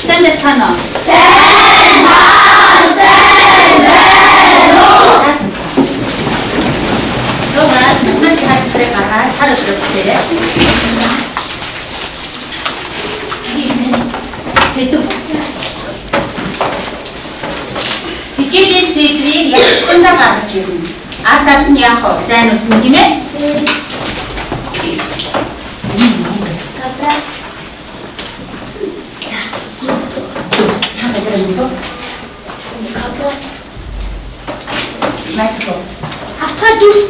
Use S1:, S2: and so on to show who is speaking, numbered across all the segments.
S1: Stand санаа. Зураг нүд хайрыг гаргаад хараад өгчээ. Сэдв. Хичээлийн сэдвийг яг өндөө гаргаж ирнэ. Атад нь яг зайнуул нь гинэ. Автобус.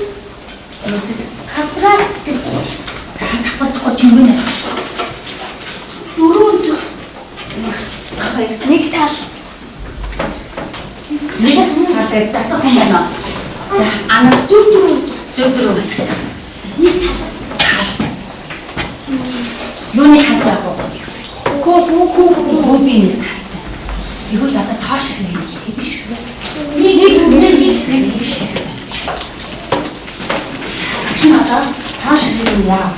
S1: Квадрат. Давхар чимгэнэ. Дөрөв. Нэг тал. Нэгс талыг засах юм байна. За, ана зүгдрүү. Нэг талаас. Юуны хасаа гоо. Копи нэг тал. Тэгвэл одоо тоош хэрэг хийх шиг байна. Нэг шиг. Агшин одоо тоош хэрэг юм яа.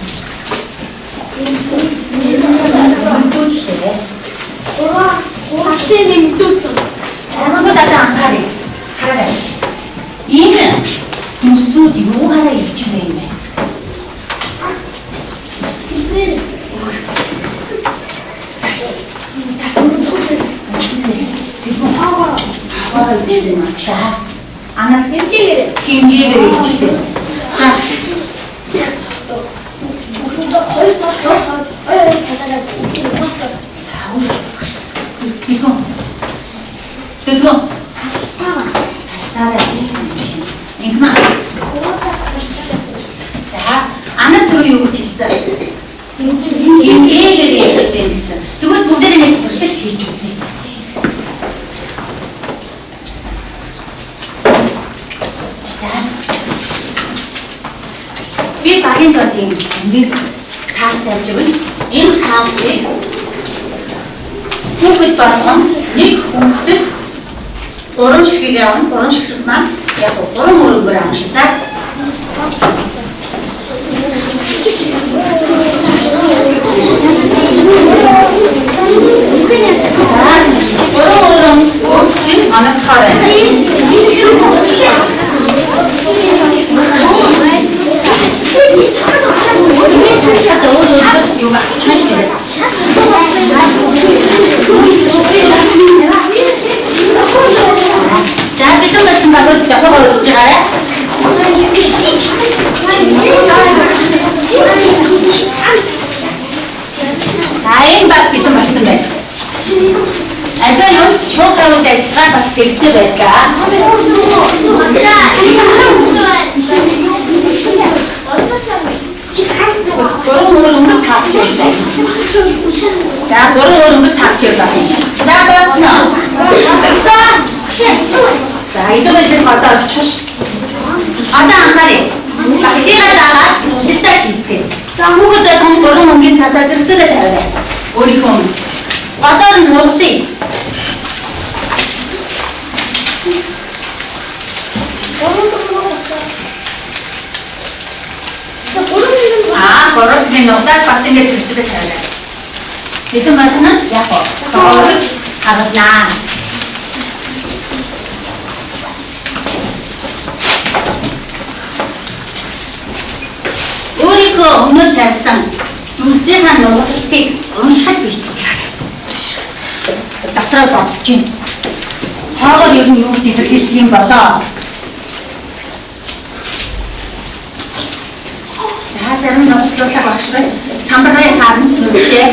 S1: Нэмдүүлээ. Хасаа нэмдүүлсэн. Аргууд одоо анхаарай. Хараарай. Энэ дүрсүүд юу хараа илж байна юм бэ? Ана хэмжээгээр илжтэй. Ана төр юу гэж хэлсэн? Хэмжээгээр илжтэй гэсэн. Тэгвэл бүгдээ нэг туршилт хийж үзье. Би багийн дотын нэг цаас тавьж өгнө. Энэ цаасыг хүүхэд болгон нэг хүүхдэд 3 ширхэг явна. 3 ширхэг маань яг 3 өргөөр авах шиг. За. 3 өргөөр анахаар. За битүүн байсан багууд дахиад өргөж байгаарай. Айн баг битүүн болсон байна. Ажил юу шууд тавьж ажиллагаа бас хэрэгтэй байлаа. Гурван өнгөт тавьж байсан. За гурван өнгөт тавьж байна. За байна. За идэвхтэй одоо очиж. Одоо анхаарай. Багшигаа дагаад шилдэг хийцгээе. За хүүхдээ том гурван өнгийн цасаар зэрэгцээрээ тавиарай. Өөрийнхөө одоо нургыг. Гурван нургыг бас ингэж зэрэгцээрээ тавиарай. Хэдэн байна? Яг гоо. Харуулнаа. Өөрийнхөө өмнө тавьсан дүрсийнхаа нургалыг уншаад бэлтэж байгаа. Дотроо бодож байна. Хоогоор ер нь юу гэж илэрхийлэх юм болоо. За зарим нургалуулаа багшгүй. Самбаргай харна нүгшээ.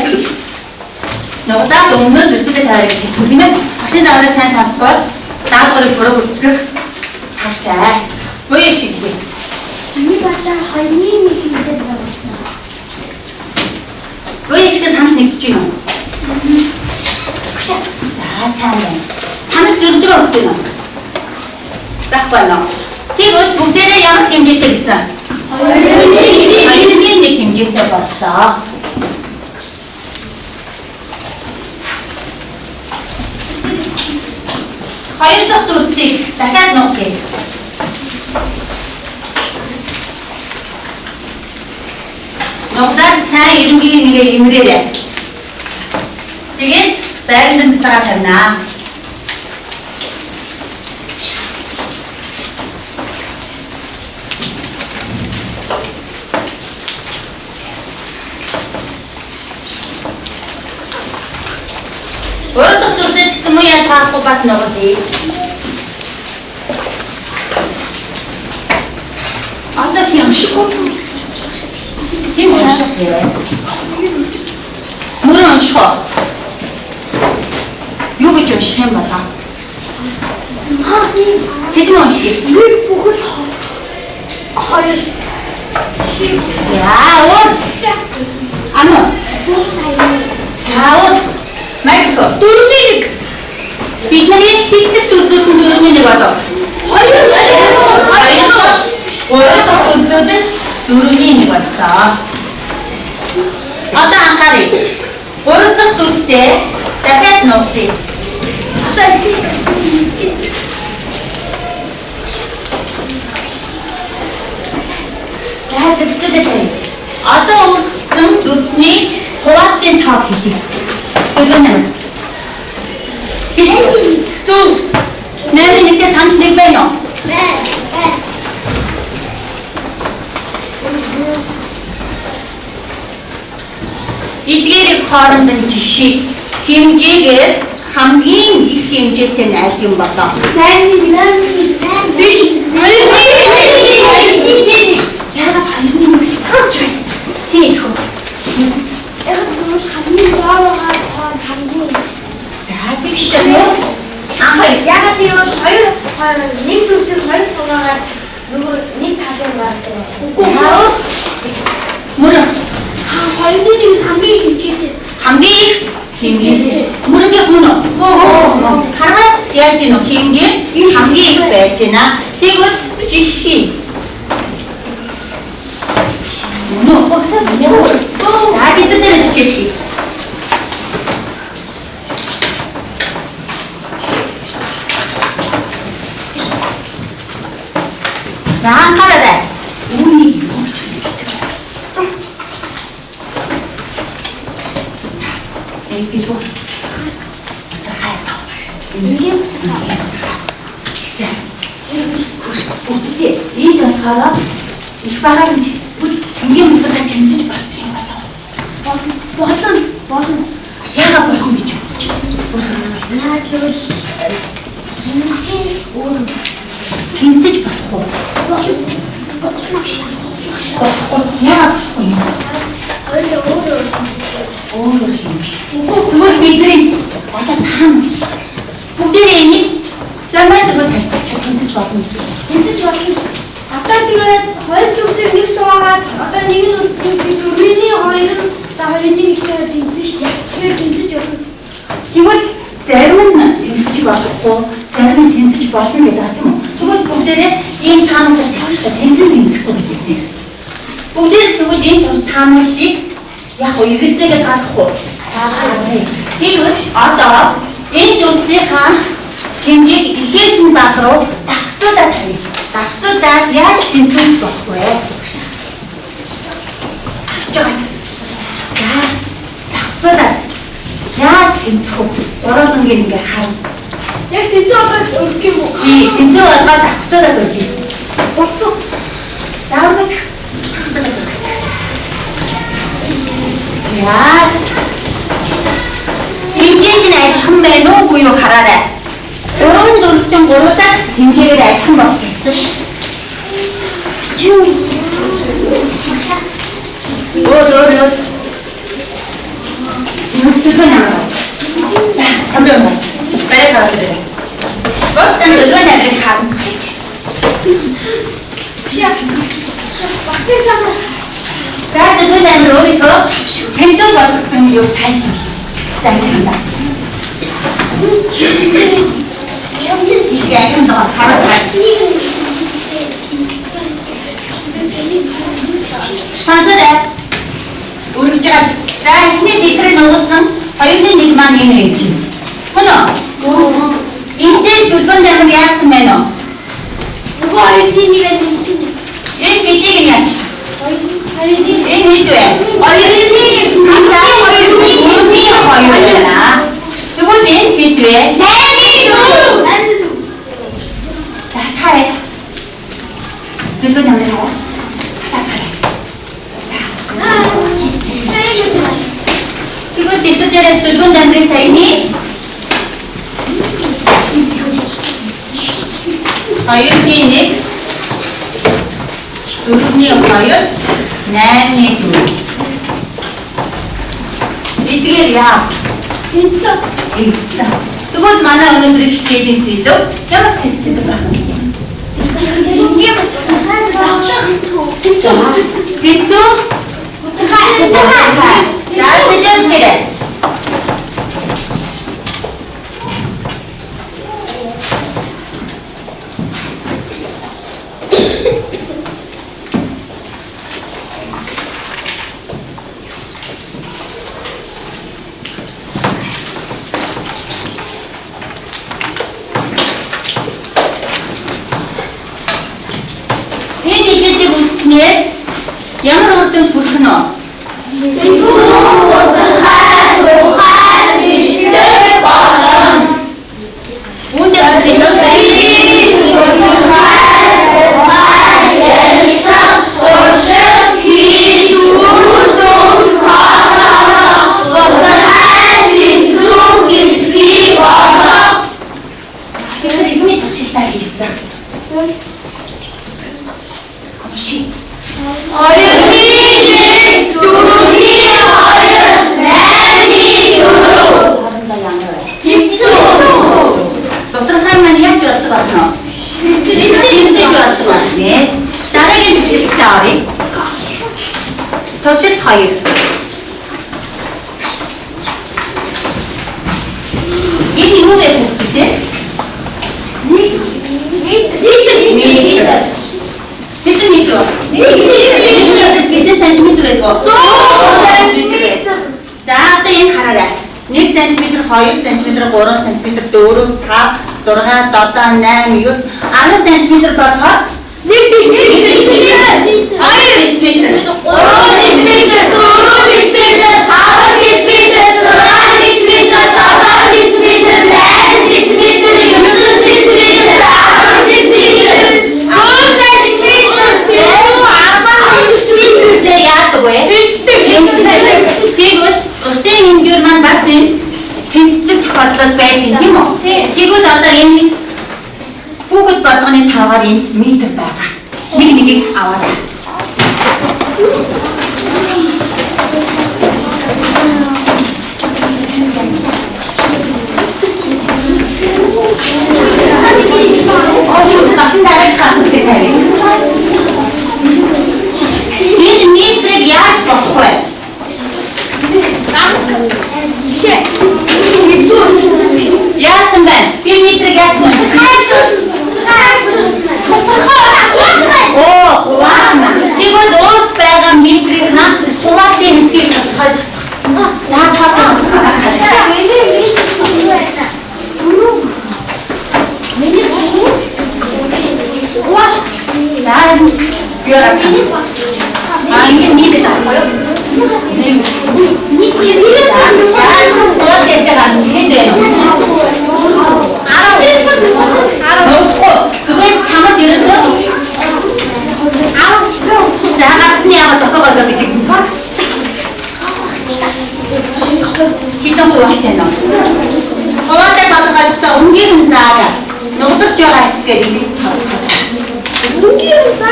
S1: Нургалаа өмнө зүрсгээ тавиа гэж хэлсэн гинэ. Багшийн дааврыг сайн сонсгоо. Даалгаврыг буруу үзэх талтай. Буяа шиг бий.
S2: Миний батлаар 2-1 хэмжээд байгуулсан.
S1: Буяа шигтэй санал нэгдэж байна уу? За сайн байна. Санал зөрж байгаа үгтэй нөө. Байхгүй нөө. Тэгвэл бүгдээрээ ямар хэмжээтэй гэсэн? 2-1 хэмжээтэй боллоо. Хоёр дахь дүрсийг дахиад нуугъя. Нугдаад сайн эренгийн нэгэ имрээрээ. Тэгээд байранд цагаа тавина. Өөрөөр хэлбэл ч юм уу яаж хаахгүй бас нугалъя. Одоо юм шиг. Тийм үү? Мөрөн унших. Юу гэж унших юм болоо? Тэд нь унших.
S2: Бүхэл хоёр
S1: Яа, өөр. Ано. Яа, Майк.
S2: дөрөвний нэг
S1: Бидний хитэх төрсөд нь дөрөвний нэг болоо.
S2: хоёр
S1: Өөрөөр төрсөд нь дөрөвний нэг болоо. Одоо анхаарай. Өөрөөр төрсөө дахиад нууцъя. За зөвхөн одоо үүссэн дүрсний хуваалтын тоо хийх. Тэгвэл зөв 8-1-ээс ханд нэг байна уу? Эдгээрийг хооронд нь жишээ хэмжээгээр хамгийн их хэмжээтэй нь аль юм болоо?
S2: биш
S1: Яагаад хамгийн их гэж бодож байна? Тийм их үү?
S2: яг нь хамгийн доор хамгийн
S1: За тэгш юм.
S2: ягаад гэвэл хоёр нэг зүйлсийг хоёр тугаагаар нөгөө нэг талын гардаг.
S1: Үгүй мөрөн
S2: хоёрын нэг хамгийн хэмжээтэй.
S1: хамгийн их хэмжээтэй. Мөрөнгийн хүн үү? Хараас яаж ийм хэмжээ хамгийн их байж байна. Тэгвэл жишээ. За бид нар бичээсэй. За анхаарай. Үүнийг юу гэж хэлдэг вэ? Энд юу? Энийг гэсэн. Бүгдээ энд анхаараа их багаар нь ингийн мөнгөд тэнцэж болт юм болоо. Болно. Яагаад болох гэж бодож байна?
S2: Яа гэвэл хэмжээ өөр
S1: Тэнцэж болох уу?
S2: бодлоо шээ.
S1: Яагаад болохгүй юм?
S2: Өөр
S1: Өөр хэмжээ. Тэгвэл бидний одоо таам бүгдээ энийг замаар тэнцэж болно.
S2: тэнцэж болно. Одоо тэгээд хоёр зүйлсийг нэг цугаагаад одоо нэг нь дөрвийн хоёр нь хоёрын нэгтэй тэнцэж шүү дээ. Тэгэхээр тэнцэж болно.
S1: Тэгвэл зарим нь тэнцэж болохгүй, зарим нь тэнцэж болно гэдэг аа тийм үү? Тэгвэл бүгдээрээ ийм таамаглал тавьчихсан тэнцэн тэнцэхгүй гэдэг. Бүгдээ тэгвэл ийм таамаглалыг яг үргэлжлэгээ гаргах уу? Тэгвэл одоо энэ зүйлсийнхаа хэмжээг ихээс нь бага руу давцуудаа тавья. Давцуудаа яаж тэнцэж болох вэ? Авч байгаа. За давцуудаа яаж тэнцэх вэ? Гурвангийн ингээ харна.
S2: Яг тэнцээ болоод өргөх юм уу?
S1: Тий, тэнцээ болгоод давцуудаа өгье.
S2: Болцоо.
S1: Заавал яа. Хэмжээ чинь адилхан байна уугүй юу хараарай. 3-4-3-аар хэмжээгээр адилхан болох ёстой ш. Өөр. Нүцгэн аа. За, хамраа. Барай гараад. Бос тань дөрвөн аврыг харна.
S2: Басны сам.
S1: За дөрвөн аврыг өөрийнхөө тэнцэн болгосон юу тайлбар. Тайлбар. Ийшээ агин доо хараад байна. Сансараа үргэж байгаа. За эхний дэхрээ нугалсан 2-1 маань юм гэж байна. Хүн үү? Энд дөрвөн амир яасан байна уу?
S2: Нөгөө хоёрын нэг тэнцэн.
S1: Энэ хэдийг нь яаж? Энэ хэд вэ?
S2: Хоёрын нэг.
S1: Хоёрын 2 байна. Тэгвэл 왜?
S2: 내기도.
S1: 자, 타해. 눈도 남는 거. 사사하래. 이거 뒤쪽에 붉은 담배 사이니? Hayır, durumnya hayır, nane dulu. Itu ya.
S2: Pizza.
S1: Pizza. Itu mana orang terus di situ? Yang pizza itu apa?
S2: I게 pizza.
S1: Pizza? 자, 세점 차례. ямар хурдан төрөх нь вэ? Torşet hayır. Ini mu ve bu Meter centimetre bu. За энэ хараарай. 1 cm, 2 cm, 3 cm, 4, 5, 6, 7, 8, 9, 10 cm болохоор 1 децибел. 2 децибел. 5 бодлоод байж юм тийм үү? Тэгвэл одоо энэ бүгд болгоны таваар энд метр байгаа. Нэг нэгийг аваарай. Багшин дараа хасдаг тавь. Энэ метрийг яаж болох вэ? Яасан байна? Би метрийг яаж болох вэ? Оо, тэгвэл уус байгаа метрийг хуваатын хэсгийг хадгалах. Ini ni tak apa. 그걸 잠을 들었어? 자, 가슴이 아마 더 커가지고 이렇게 기똥도 왔대 너. 어때 가서 진짜 옮기는 자자. 너 어떻게 줄 알았어? 이리 타. 옮기는 자가.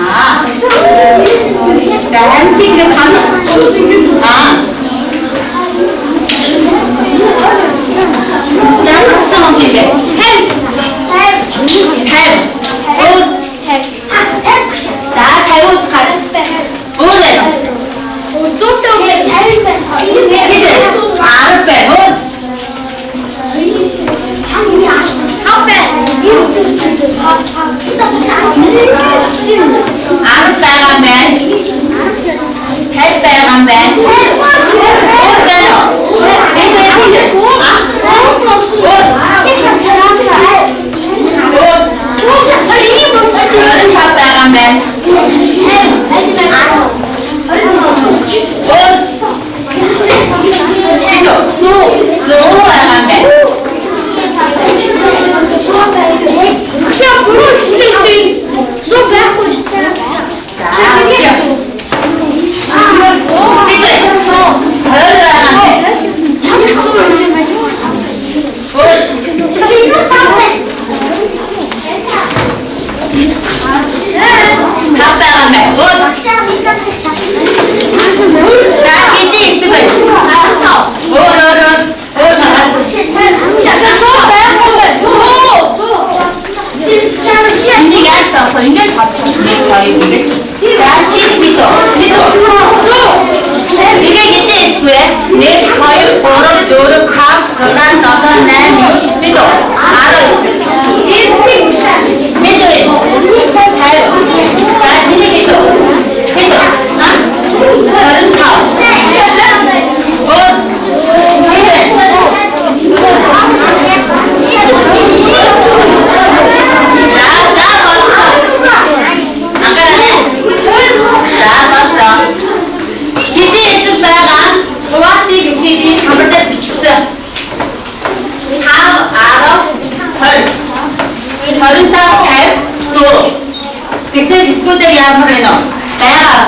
S1: 아, 자, 한티를 가면 아. 자, 가슴 옮기게. 헬. 자, 대본 가. 뭐래?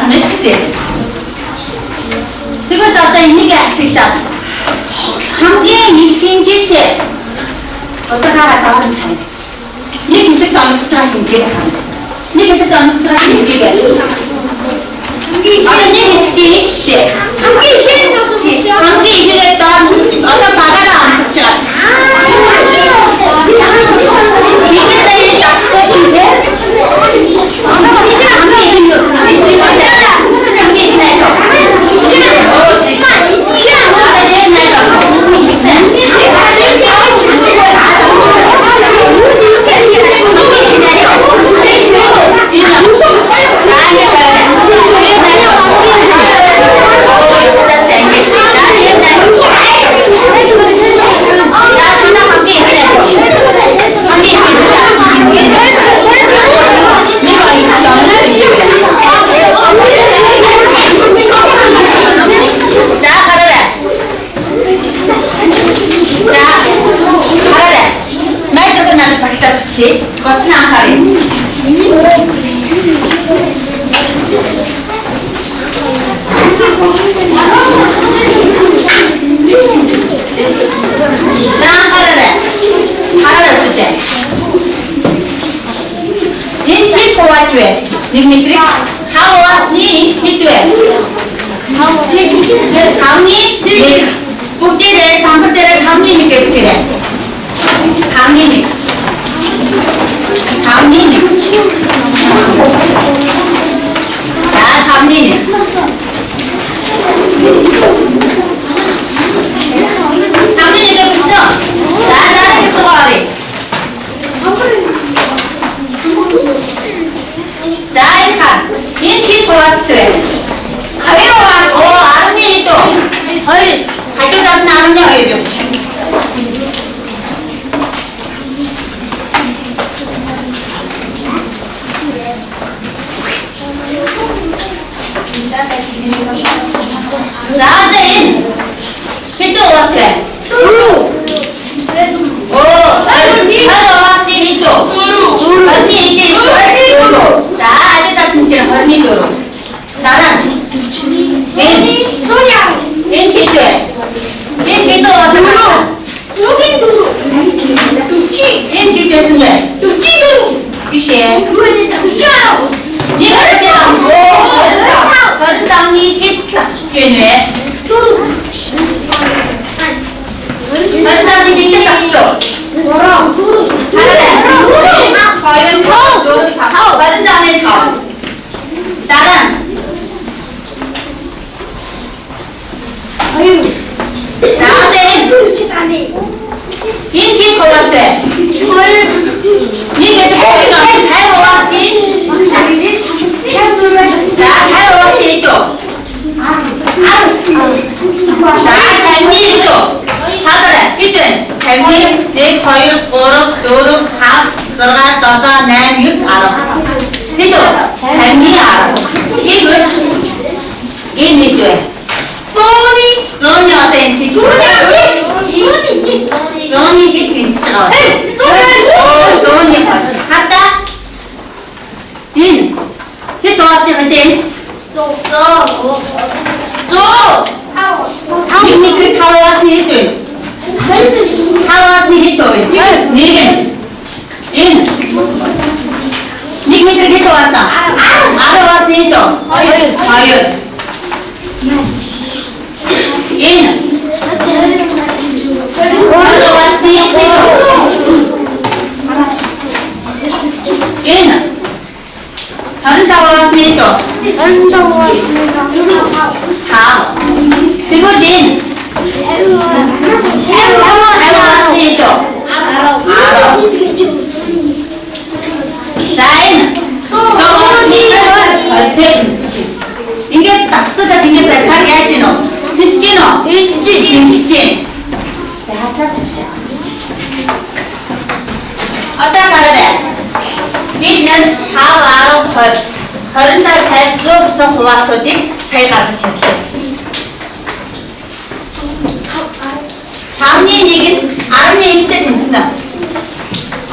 S1: болно шүү дээ. Тэгвэл одоо энийг ашиглаад хамгийн их хэмжээтэй одоо хараад аваад тань. Нэг хэсэгт оногдож байгаа хэмжээг хань. Нэг хэсэгт оногдож байгаа хэмжээг. Одоо нэг хэсэг чинь ийш шээ.
S2: хамгийн ихээр нөх юм шиг.
S1: Хамгийн ихээр доор одоо багаараа оногдож байгаа. Gostin ankara'yı. Ankara'da ötüde. İnti kovaçve. Dimitri. Havas ni hitve. Havni Buktere, Sampatere, Havni ni kepçire. Havni ni. Havni. Havni. Havni ne yapıyorsun? Sen ne yapıyorsun? Daim kan. İnki kovattı. Hayır o army itu. Hayır. Hadi kan namanya hayır. Zaten itu waktu. Waktu itu. Dah ada tak mencari hari itu. Dalam. Ini kita. Ini kita waktu apa? Ini kita semua. Ishe. Dia ada. Tentang ni kita jenis. Tentang ni kita tak tahu. Ada. Kau tahu. Tentang ni tahu. Dalam. Dalam. Ini kau waktu. Ini kita saya waktu. Dah saya waktu itu. Dah kami itu. Hadar, itu. Kami ni khair, korup, dorup, ham, serat, dosa, nem, yus, arab. Itu. Kami arab. Itu. Ini tu. Sony ada yang itu. Sony itu cerah. Sony kata. Ini. Itu arti macam. Ini kita awak ni itu. Awak ni itu. Ni kan. Ini kita awak. Awak ni itu. Ayat. Ini. Awak ni itu. Ini. Harus awak ni itu. Tahu. Tengok din. Awak ni itu. Lain. Awak ni ada. Ini tak sudah tinggal berkah ya cino. Instin. Sehat saja. Apa kata? Ini hal Harunda tercih sesuatu di saya kerja. Kami ni army itu jenis.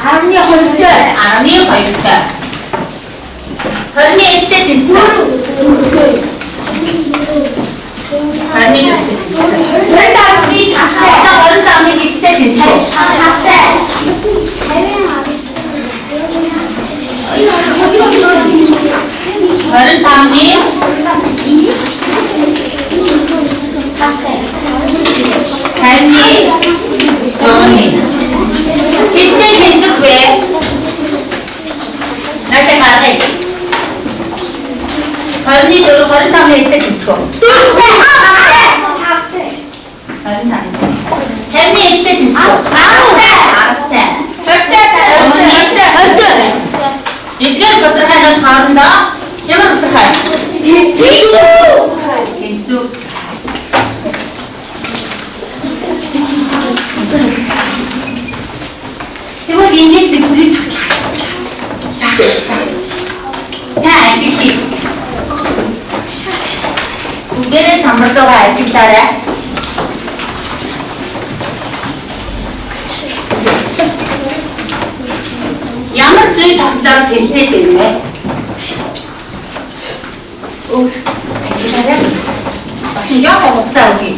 S1: Army hoister. Хорны эдтэй тэнцсэн. Хорны эдтэй тэнцсэн. 25-ны эдтэй тэнцсэн. 25-ны тэнцэхгүй. Наашаа гаргая. 25-ны эдтэй тэнцэхгүй. 50-ны эдтэй тэнцэхгүй. 10-тай. Эдгээр бодрохайнууд хоорондоо ямар бодрохай? Тэнцүү. Тэгвэл эндээс зэрэг тоглож. За ажиглая. Бүгдээрээ самбарлуугаа ажиглаарай. Ямар зүйл тоглоор тэнцээд байна вэ? Ажиглаарай. Багш яах хугацаа өгье.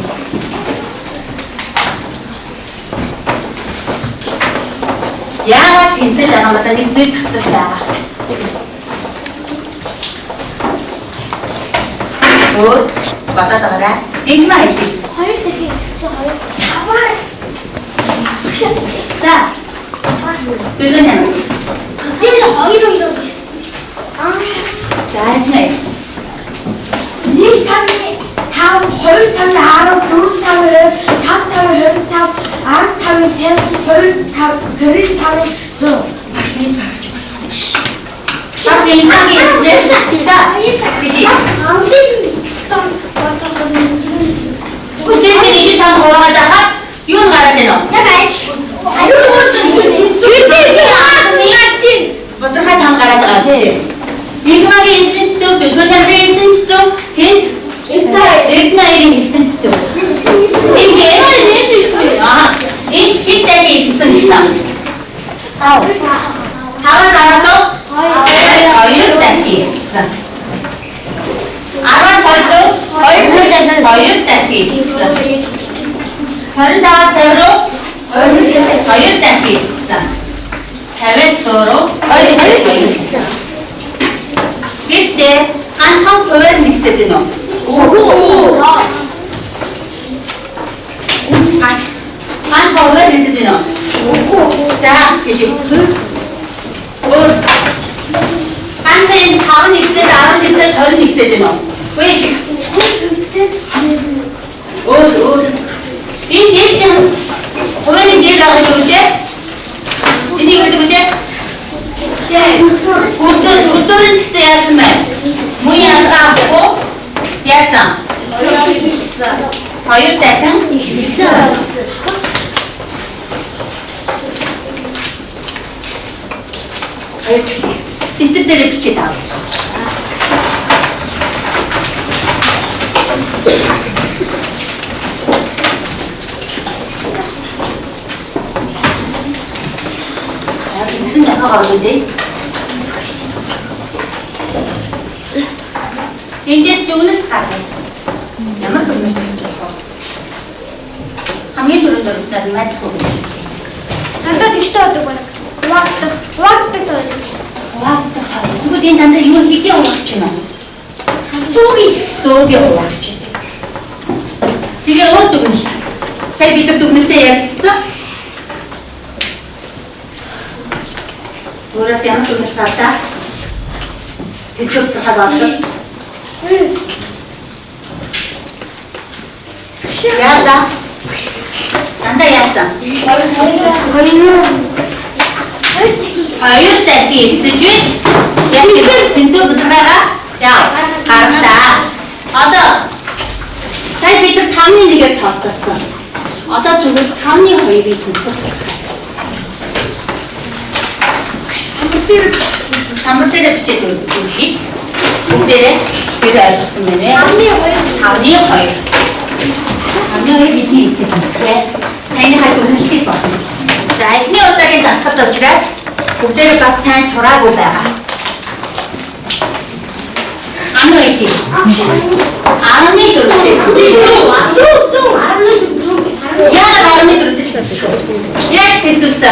S1: Яагаад тэнцээд байгаа юм бэ? Нэг зүйл тогтол байгаа. Өөр бодоод байгаарай. Дигма хэлье.
S2: 2 дахин гэсэн 2.
S1: За. Дөрөв нэ.
S2: Тэр 2 гэсэн.
S1: За хэлнэ.
S2: 1 5 2 5 10 4 5 25 100
S1: Бас нээж гаргаж болох юм шиг. Бас энэ хийснээр Үгүй нэг тань хураагаад байгаа. Юу гараад байна вэ?
S2: яг
S1: Бодрохой тань гараад байгаа тийм. Дигмагийн эссенцтэй, дөлгөөний эссенцтэй, тэнд эднайгийн эссенцтэй. Энэ шийдтэй эссен гэсэн. Хаваа зараад хоёр дахин эссэн. 10 хоёр дахин эссэн. 25 руу хоёр дахин эссэн. 50 руу хоёр дахин эссэн. Гэхдээ ганцхан хуваар нэгсэж байна уу? ганцхан хуваар нэгсэж байна уу? За тийм. Ганцхан 5 нэгсээд 10 нэгсээд 20 нэгсээд байна уу? Үгүй шиг. Энэ хувийн дээр авах үедээ энийг өгдөг үедээ Үрдөрөн ч гэсэн яасан байна? Мөн янзаахгүй яасан? Хоёр дахин ихсэн. Тэтэр дээр бичээд ав. 무슨 약화가 오는데? 이제 누구는 사네. 야만 누구는 사죠. хамгийн түрүүнд өрөвдөд мэдэх үү?
S2: Дандаа тэгштэй байдаг байна. Хуваагддаг тоо.
S1: Тэгвэл энэ дандаа юу хийгээ хуваагдаж байна уу? Зөөгийн хуваагдаж байна. Тэгээ өөр дүгнэлт. Сая бид дүгнэлтээ ярьсан. Өөрөөс ямар дүгнэлт гардаг? Тэтгэвч хаваадаг. Яада. Дандаа яасан. Хоёр дахин ихсэж яаж тэнцүү бүдрэгаа яа гаргадаа. Одоо сая бид 5-ны 1-ээр тооцоолсон. Одоо зөвхөн 5-ны 2-ыг тэнцүү. Самбар дээр бичээд өгье. Бүгдээрээ бид ойлгосон байна. 5-ны 2. 5-ны 2 бидний идэв тэнцвэ. Саяны хай дүгнэлтийг бодно. За эхний удаагийн дасгал учраас бүгдээрээ бас сайн сураагүй байгаа. 안 넣을게. 아름이 들었대. 야, 아름이 들었대. 야, 됐었어.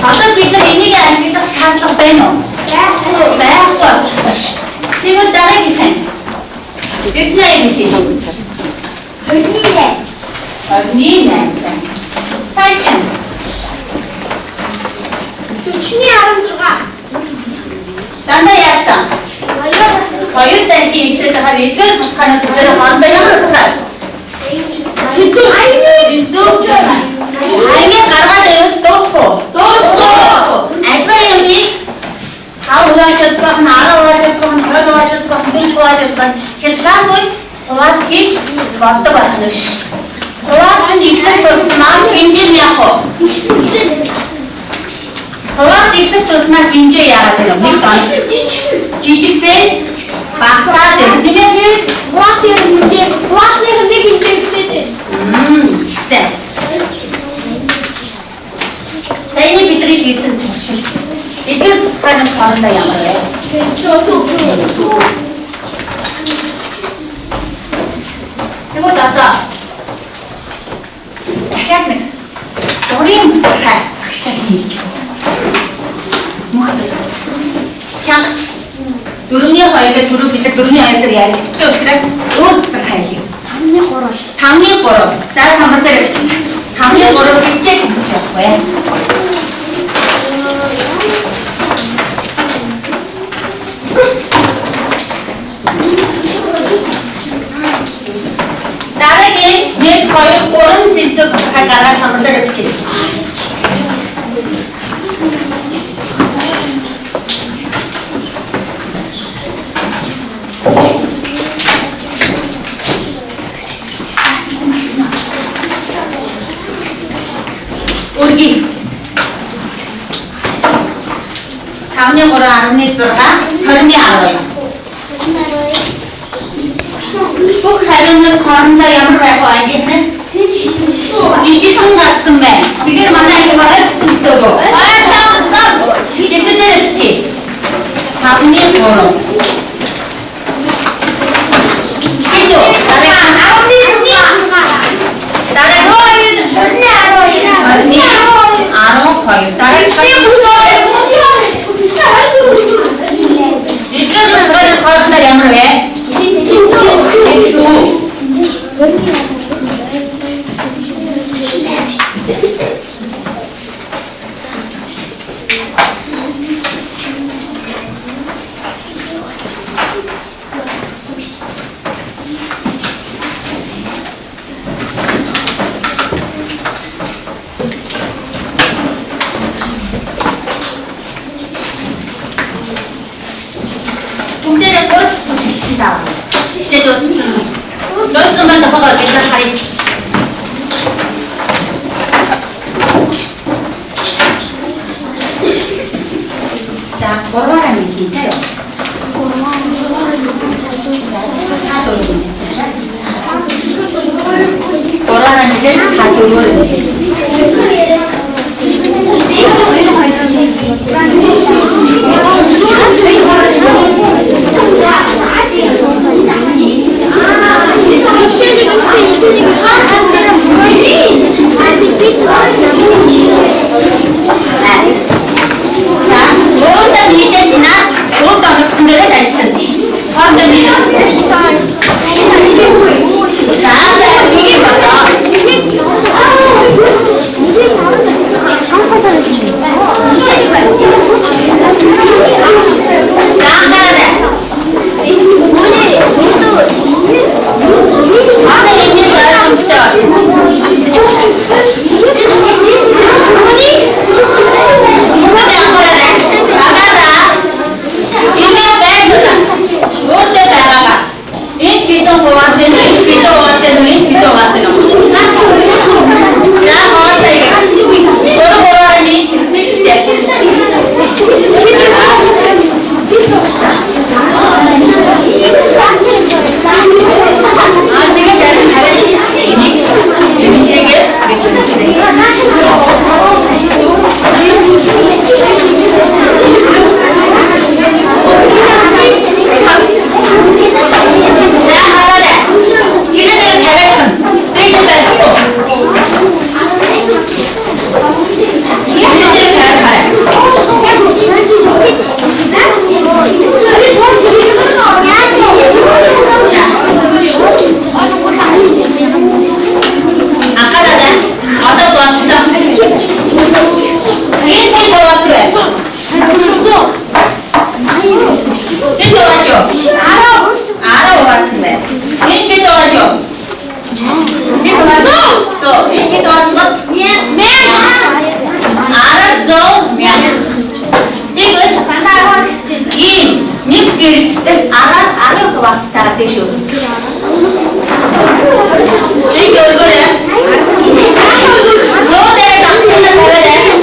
S1: 어떤 빛을 이미게 아시겠어? 샤서 빼놓. 빼고 왔어. 이거 따르기 해. 이렇게 이렇게. 언니네. 패션.
S2: 또 춘이 아름 들어가.
S1: 난다였어. 거기 때 이렇게 있을 때 하면 이거 하는 그대로 한다 양을 가. 이쪽 이쪽 아이게 가라가요 또서 알거리 여기 다 올라졌고 한 알아올라졌고 한 더 좋아졌고 한물 좋아졌고 계속하고 도와기 왔다 가는 시 도와는 익숙도 마음 굉장히 아파 도와 익숙도 나 굉장히 알아들어 미선 지지세 박사들 그러면
S2: 도학대는 문제, 도학대는 내 문제 있을
S1: 세 Saya Fitri Kristen Toshi. Itu kan orang yang mana? Itu tata. Cakap ni. Orang bukan sahih. Muka. Cak. Turunnya kaya ke turun kita turunnya kaya terjadi. Itu sudah road terkait. Kami korup. Saya sampai terus. Kami korup kita bisa kaya. 다르게 내 거의 오른 뒤쪽 가까라 sampai terus. Urgi. Kamu orang arunit berapa? Kerja apa? Tuh kalian kornda yang berapa aja nih? Ini sangat semai. Pikir mana yang mana susu? Kita terus kamu orang. Itu, хэд олгод 1000 тэгвэл
S2: дандаа 10 гэж байна.
S1: ийм нэг гэрэлттэй 10 хуваалтаараа дэш өргөн. Дэш өргөөрэй. Нෝдэрэг амттай тавиарай.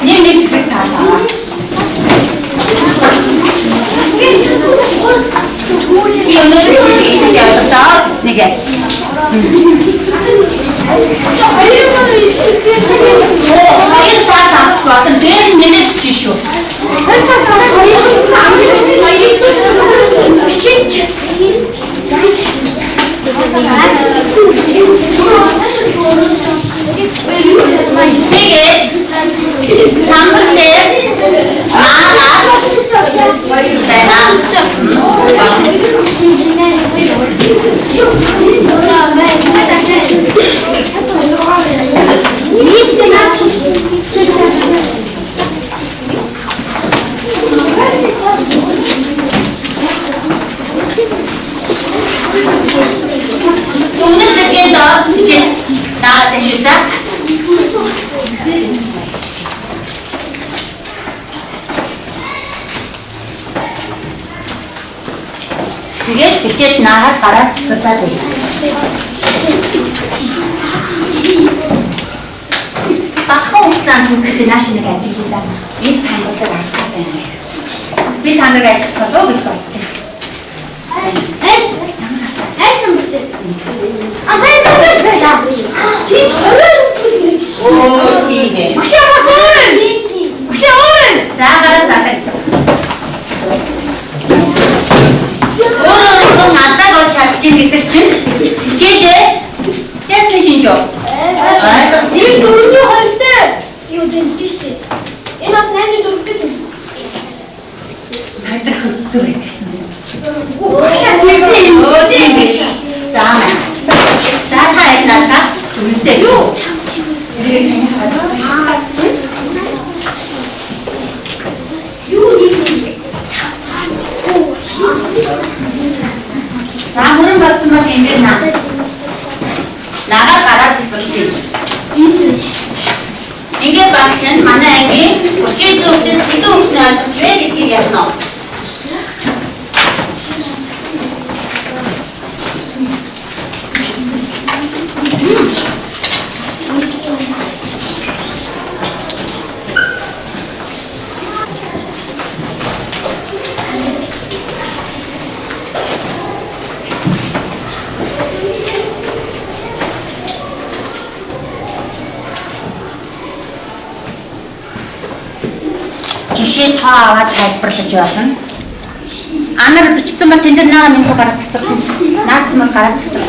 S1: Нэг шиг цаалаа. Тэгээд бичээд наагаад гараад цэцэрлээ. Бахан хугацаанд хүүхдэд нааш нэг ажиглалаа. Ийм хамгаалал алдаа байна. Би та нарыг ажиглах болов гэж бодсон.
S2: Айсан битээ. Ахаа башаа. Тийм хөрөө үчиг.
S1: Оо тийм ээ.
S2: Башаа басаа. Башаа орон.
S1: За гараад таасан. Оо надад гол чадчих гэдэг чинь хичээлээ. Яасан шинж юу?
S2: Энэ дөрөвний хоёртой юу тэнцэн штэ. Энэ бас 8-4-тэй тэнцэн.
S1: Хайдрах үзүү байжсэн юм. Башаа тийч юм тийм биш. За маа. За хайнаа үлдээ. Юу? За мөрөн батмаг ингэ наа. Лага гараад зэсэлж. Ингээ багш нь манай ангийн 30 зүгтэн сэдвүүнээс швед гэдгийг ялнаа. Жишээ тоо аваад тайлбарлаж болно. Анаар бичсэн бол тэн дээр наа минь гараад засах. Наац мал гараад засах.